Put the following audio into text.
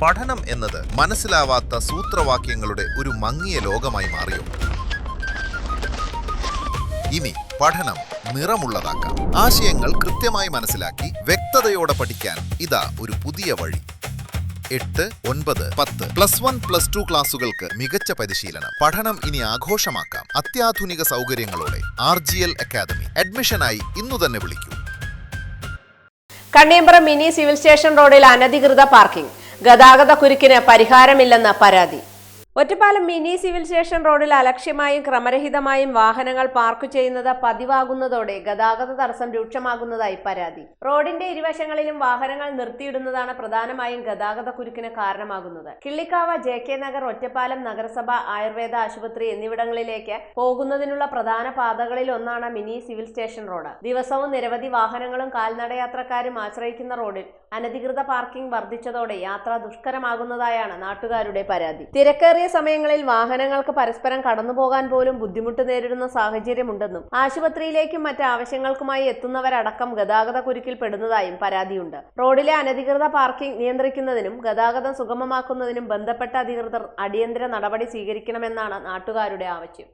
പഠനം എന്നത് മനസ്സിലാവാത്ത സൂത്രവാക്യങ്ങളുടെ ഒരു മങ്ങിയ ലോകമായി മാറിയോ? ഇനി പഠനം നിറമുള്ളതാക്കാം. ആശയങ്ങൾ കൃത്യമായി മനസ്സിലാക്കി വ്യക്തതയോടെ പഠിക്കാൻ ഇതാ ഒരു പുതിയ വഴി. 8, 9, 10 +1, +2 ക്ലാസുകൾക്ക് മികച്ച പരിശീലനം. പഠനം ഇനി ആഘോഷമാക്കാം. അത്യാധുനിക സൗകര്യങ്ങളോടെ RGL അക്കാദമി. അഡ്മിഷനായി ഇന്നു തന്നെ വിളിക്കൂ. കണ്ണിയമ്പറ മിനി സിവിൽ സ്റ്റേഷൻ റോഡിൽ അനധികൃത പാർക്കിംഗ്. ഗതാഗത കുരുക്കിന് പരിഹാരമില്ലെന്ന് പരാതി. ഒറ്റപ്പാലം മിനി സിവിൽ സ്റ്റേഷൻ റോഡിൽ അലക്ഷ്യമായും ക്രമരഹിതമായും വാഹനങ്ങൾ പാർക്ക് ചെയ്യുന്നത് പതിവാകുന്നതോടെ ഗതാഗത തടസ്സം രൂക്ഷമാകുന്നതായി പരാതി. റോഡിന്റെ ഇരുവശങ്ങളിലും വാഹനങ്ങൾ നിർത്തിയിടുന്നതാണ് പ്രധാനമായും ഗതാഗത കുരുക്കിന് കാരണമാകുന്നത്. കിള്ളിക്കാവ്, JK നഗർ, ഒറ്റപ്പാലം നഗരസഭ, ആയുർവേദ ആശുപത്രി എന്നിവിടങ്ങളിലേക്ക് പോകുന്നതിനുള്ള പ്രധാന പാതകളിൽ ഒന്നാണ് മിനി സിവിൽ സ്റ്റേഷൻ റോഡ്. ദിവസവും നിരവധി വാഹനങ്ങളും കാൽനടയാത്രക്കാരും ആശ്രയിക്കുന്ന റോഡിൽ അനധികൃത പാർക്കിംഗ് വർദ്ധിച്ചതോടെ യാത്ര ദുഷ്കരമാകുന്നതായാണ് നാട്ടുകാരുടെ പരാതി. തിരക്കേറിയ സമയങ്ങളിൽ വാഹനങ്ങൾക്ക് പരസ്പരം കടന്നുപോകാൻ പോലും ബുദ്ധിമുട്ട് നേരിടുന്ന സാഹചര്യമുണ്ടെന്നും ആശുപത്രിയിലേക്കും മറ്റ് ആവശ്യങ്ങൾക്കുമായി എത്തുന്നവരടക്കം ഗതാഗത കുരുക്കിൽ പെടുന്നതായും പരാതിയുണ്ട്. റോഡിലെ അനധികൃത പാർക്കിംഗ് നിയന്ത്രിക്കുന്നതിനും ഗതാഗതം സുഗമമാക്കുന്നതിനും ബന്ധപ്പെട്ട അധികൃതർ അടിയന്തര നടപടി സ്വീകരിക്കണമെന്നാണ് നാട്ടുകാരുടെ ആവശ്യം.